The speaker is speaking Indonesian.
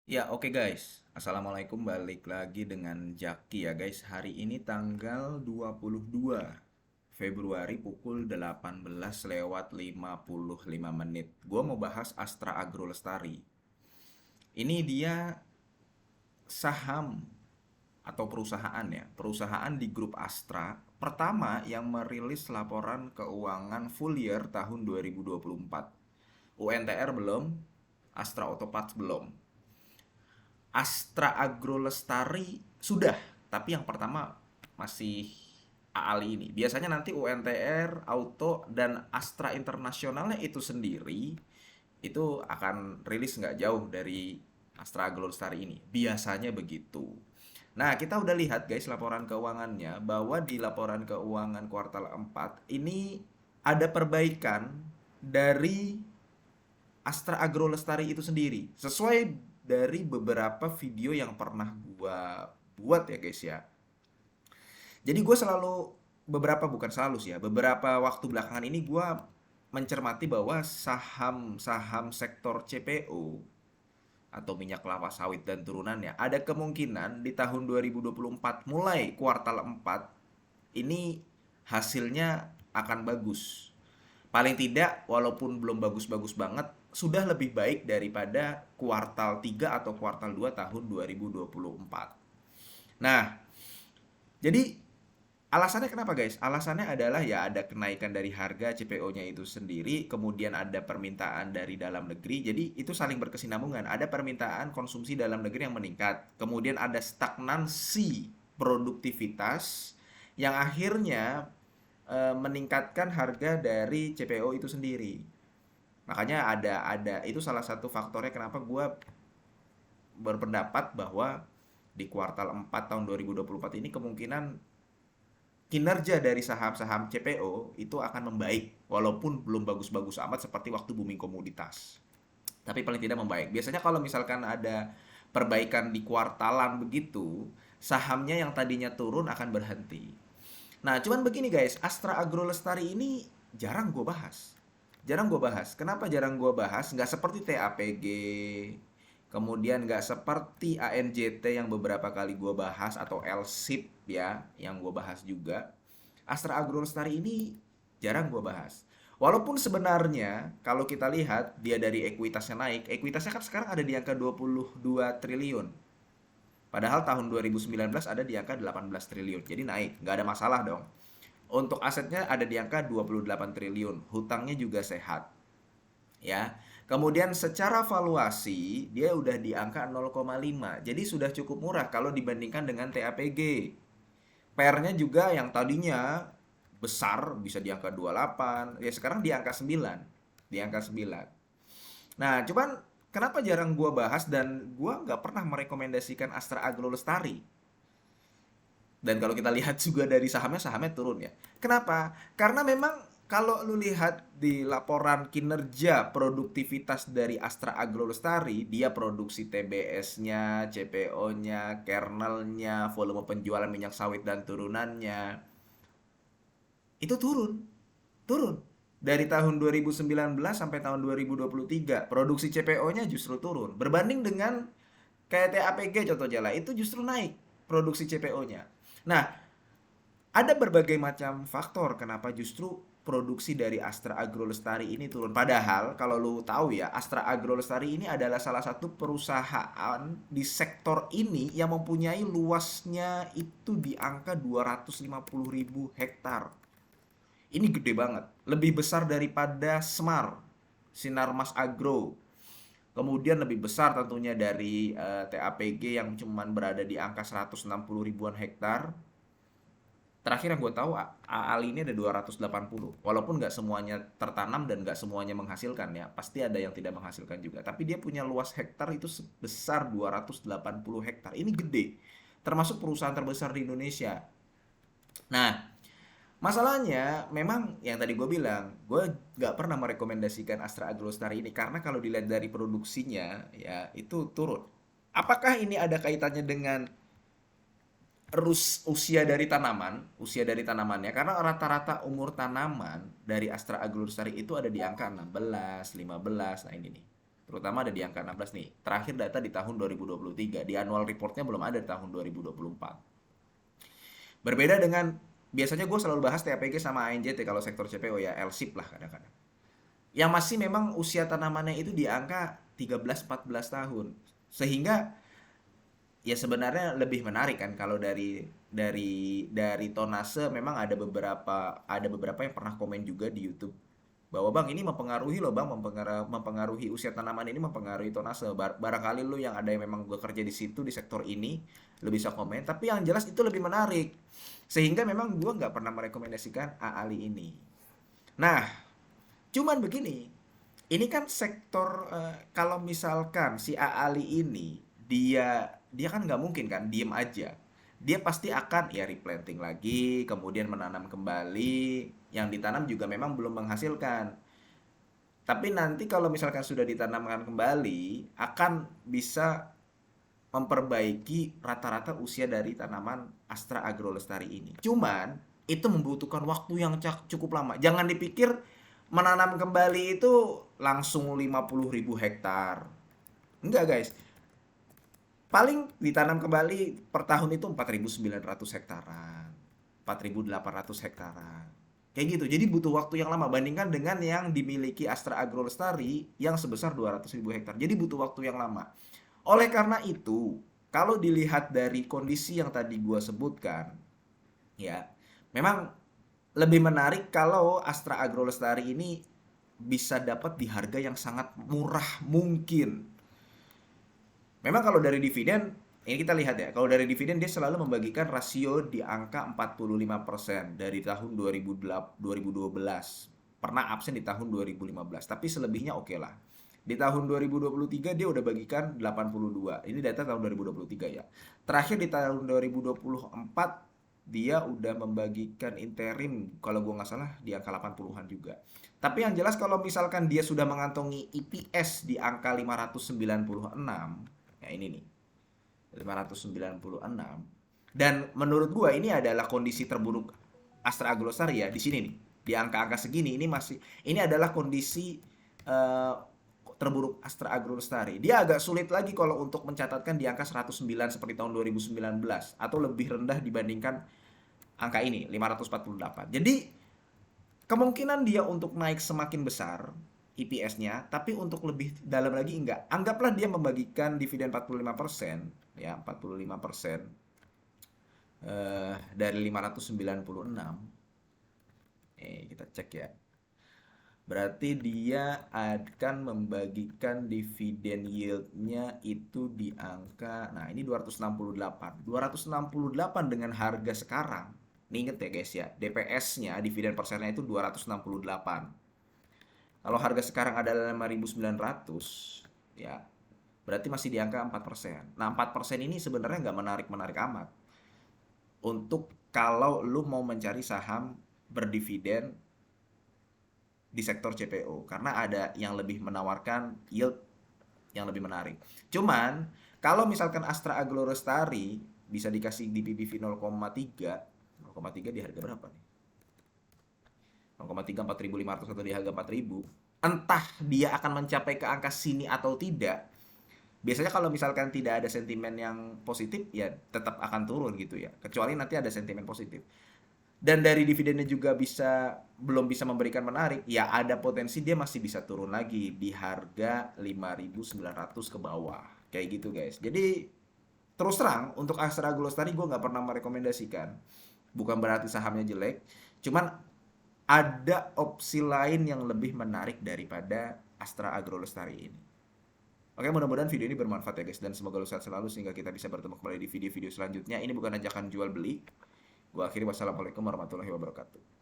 Ya, oke guys. Assalamualaikum, balik lagi dengan Jaki ya guys. Hari ini tanggal 22 Februari pukul 18 lewat 55 menit. Gua mau bahas Astra Agro Lestari. Ini dia saham atau perusahaan ya. Perusahaan di grup Astra pertama yang merilis laporan keuangan full year tahun 2024. UNTR belum, Astra Autoparts belum. Astra Agro Lestari sudah, tapi yang pertama masih AALI ini. Biasanya nanti UNTR, Auto, dan Astra Internasionalnya itu sendiri itu akan rilis nggak jauh dari Astra Agro Lestari ini. Biasanya begitu. Nah, kita udah lihat guys laporan keuangannya bahwa di laporan keuangan kuartal 4 ini ada perbaikan dari Astra Agro Lestari itu sendiri. Sesuai dari beberapa video yang pernah gua buat ya guys ya. Jadi gue selalu beberapa bukan selalu sih ya, beberapa waktu belakangan ini gua mencermati bahwa saham-saham sektor CPO atau minyak kelapa sawit dan turunannya ada kemungkinan di tahun 2024 mulai kuartal 4 ini hasilnya akan bagus. Paling tidak, walaupun belum bagus-bagus banget, sudah lebih baik daripada kuartal 3 atau kuartal 2 tahun 2024. Nah, jadi alasannya kenapa guys? Alasannya adalah ya ada kenaikan dari harga CPO-nya itu sendiri, kemudian ada permintaan dari dalam negeri. Jadi itu saling berkesinambungan. Ada permintaan konsumsi dalam negeri yang meningkat, kemudian ada stagnansi produktivitas yang akhirnya meningkatkan harga dari CPO itu sendiri. Makanya ada itu salah satu faktornya kenapa gue berpendapat bahwa di kuartal 4 tahun 2024 ini kemungkinan kinerja dari saham-saham CPO itu akan membaik walaupun belum bagus-bagus amat seperti waktu booming komoditas. Tapi paling tidak membaik. Biasanya kalau misalkan ada perbaikan di kuartalan begitu, sahamnya yang tadinya turun akan berhenti. Nah, cuman begini guys, Astra Agro Lestari ini jarang gue bahas. Jarang gue bahas. Kenapa jarang gue bahas? Nggak seperti TAPG, kemudian nggak seperti ANJT yang beberapa kali gue bahas, atau LSIP ya, yang gue bahas juga. Astra Agro Lestari ini jarang gue bahas. Walaupun sebenarnya kalau kita lihat dia dari ekuitasnya naik, ekuitasnya kan sekarang ada di angka 22 triliun. Padahal tahun 2019 ada di angka 18 triliun. Jadi naik, nggak ada masalah dong. Untuk asetnya ada di angka 28 triliun. Hutangnya juga sehat. Ya. Kemudian secara valuasi dia udah di angka 0,5. Jadi sudah cukup murah kalau dibandingkan dengan TAPG. PR-nya juga yang tadinya besar bisa di angka 28, ya sekarang di angka 9. Di angka 9. Nah, cuman kenapa jarang gua bahas dan gua nggak pernah merekomendasikan Astra Agro Lestari. Dan kalau kita lihat juga dari sahamnya turun ya. Kenapa? Karena memang kalau lu lihat di laporan kinerja produktivitas dari Astra Agro Lestari, dia produksi TBS-nya, CPO-nya, kernelnya, volume penjualan minyak sawit dan turunannya, itu turun. Turun. Dari tahun 2019 sampai tahun 2023, produksi CPO-nya justru turun. Berbanding dengan kayak TAPG contoh jala, itu justru naik produksi CPO-nya. Nah, ada berbagai macam faktor kenapa justru produksi dari Astra Agro Lestari ini turun. Padahal kalau lu tahu ya, Astra Agro Lestari ini adalah salah satu perusahaan di sektor ini yang mempunyai luasnya itu di angka 250.000 hektar. Ini gede banget, lebih besar daripada Semar, Sinarmas Agro. Kemudian lebih besar tentunya dari TAPG yang cuman berada di angka 160 ribuan hektar. Terakhir yang gue tahu AAL ini ada 280. Walaupun nggak semuanya tertanam dan nggak semuanya menghasilkan ya. Pasti ada yang tidak menghasilkan juga. Tapi dia punya luas hektar itu sebesar 280 hektar. Ini gede. Termasuk perusahaan terbesar di Indonesia. Nah, masalahnya memang yang tadi gue bilang, gue nggak pernah merekomendasikan Astra Agrostari ini karena kalau dilihat dari produksinya ya itu turun. Apakah ini ada kaitannya dengan usia dari tanaman, usia dari tanamannya? Karena rata-rata umur tanaman dari Astra Agrostari itu ada di angka 16, 15. Nah ini nih. Terutama ada di angka 16 nih. Terakhir data di tahun 2023. Di annual reportnya belum ada di tahun 2024. Berbeda dengan biasanya gue selalu bahas TAPG sama ANJT kalau sektor CPO ya, LSIP lah kadang-kadang. Yang masih memang usia tanamannya itu di angka 13-14 tahun. Sehingga ya sebenarnya lebih menarik kan kalau dari tonase memang ada beberapa yang pernah komen juga di YouTube bahwa bang ini mempengaruhi loh bang, mempengaruhi usia tanaman ini, mempengaruhi tonase. Barangkali lu yang ada yang memang bekerja di situ di sektor ini lu bisa komen, tapi yang jelas itu lebih menarik sehingga memang gua nggak pernah merekomendasikan AALI ini. Nah, cuman begini, ini kan sektor kalau misalkan si AALI ini dia kan nggak mungkin kan diem aja. Dia pasti akan ya replanting lagi, kemudian menanam kembali. Yang ditanam juga memang belum menghasilkan. Tapi nanti kalau misalkan sudah ditanamkan kembali, akan bisa memperbaiki rata-rata usia dari tanaman Astra Agro Lestari ini. Cuman itu membutuhkan waktu yang cukup lama. Jangan dipikir menanam kembali itu langsung 50.000 hektar. Enggak guys. Paling ditanam kembali per tahun itu 4.900 hektaran. 4.800 hektaran. Kayak gitu. Jadi butuh waktu yang lama bandingkan dengan yang dimiliki Astra Agro Lestari yang sebesar 200.000 hektar. Jadi butuh waktu yang lama. Oleh karena itu, kalau dilihat dari kondisi yang tadi gua sebutkan, ya, memang lebih menarik kalau Astra Agro Lestari ini bisa dapat di harga yang sangat murah mungkin. Memang kalau dari dividen, ini kita lihat ya, kalau dari dividen dia selalu membagikan rasio di angka 45% dari tahun 2012. Pernah absen di tahun 2015, tapi selebihnya oke lah. Di tahun 2023 dia udah bagikan 82. Ini data tahun 2023 ya. Terakhir di tahun 2024 dia udah membagikan interim kalau gue nggak salah di angka 80-an juga. Tapi yang jelas kalau misalkan dia sudah mengantongi EPS di angka 596, ya ini nih 596, dan menurut gua ini adalah kondisi terburuk Astra Agrosari ya di sini nih, di angka-angka segini ini adalah kondisi eh, terburuk Astra Agro Lestari. Dia agak sulit lagi kalau untuk mencatatkan di angka 109 seperti tahun 2019 atau lebih rendah dibandingkan angka ini 548. Jadi kemungkinan dia untuk naik semakin besar EPS-nya, tapi untuk lebih dalam lagi enggak. Anggaplah dia membagikan dividen 45%, ya 45% dari 596. Kita cek ya. Berarti dia akan membagikan dividen yield-nya itu di angka, nah ini 268. 268 dengan harga sekarang. Ini inget ya guys ya, DPS-nya, dividen persennya itu 268. Kalau harga sekarang adalah 5.900, ya berarti masih di angka 4%. Nah 4% ini sebenarnya nggak menarik-menarik amat. Untuk kalau lu mau mencari saham berdividen di sektor CPO, karena ada yang lebih menawarkan yield yang lebih menarik. Cuman kalau misalkan Astra Agro Lestari bisa dikasih di PBV 0,3 di harga berapa nih? 0,3 4.500 atau di harga 4.000, entah dia akan mencapai ke angka sini atau tidak. Biasanya kalau misalkan tidak ada sentimen yang positif ya tetap akan turun gitu ya, kecuali nanti ada sentimen positif. Dan dari dividennya juga belum bisa memberikan menarik, ya ada potensi dia masih bisa turun lagi di harga 5.900 ke bawah. Kayak gitu guys. Jadi terus terang untuk Astra Agro Lestari gue nggak pernah merekomendasikan. Bukan berarti sahamnya jelek, cuman ada opsi lain yang lebih menarik daripada Astra Agro Lestari ini. Oke, mudah-mudahan video ini bermanfaat ya guys, dan semoga lu sehat selalu sehingga kita bisa bertemu kembali di video-video selanjutnya. Ini bukan ajakan jual beli. Gua akhiri, wassalamualaikum warahmatullahi wabarakatuh.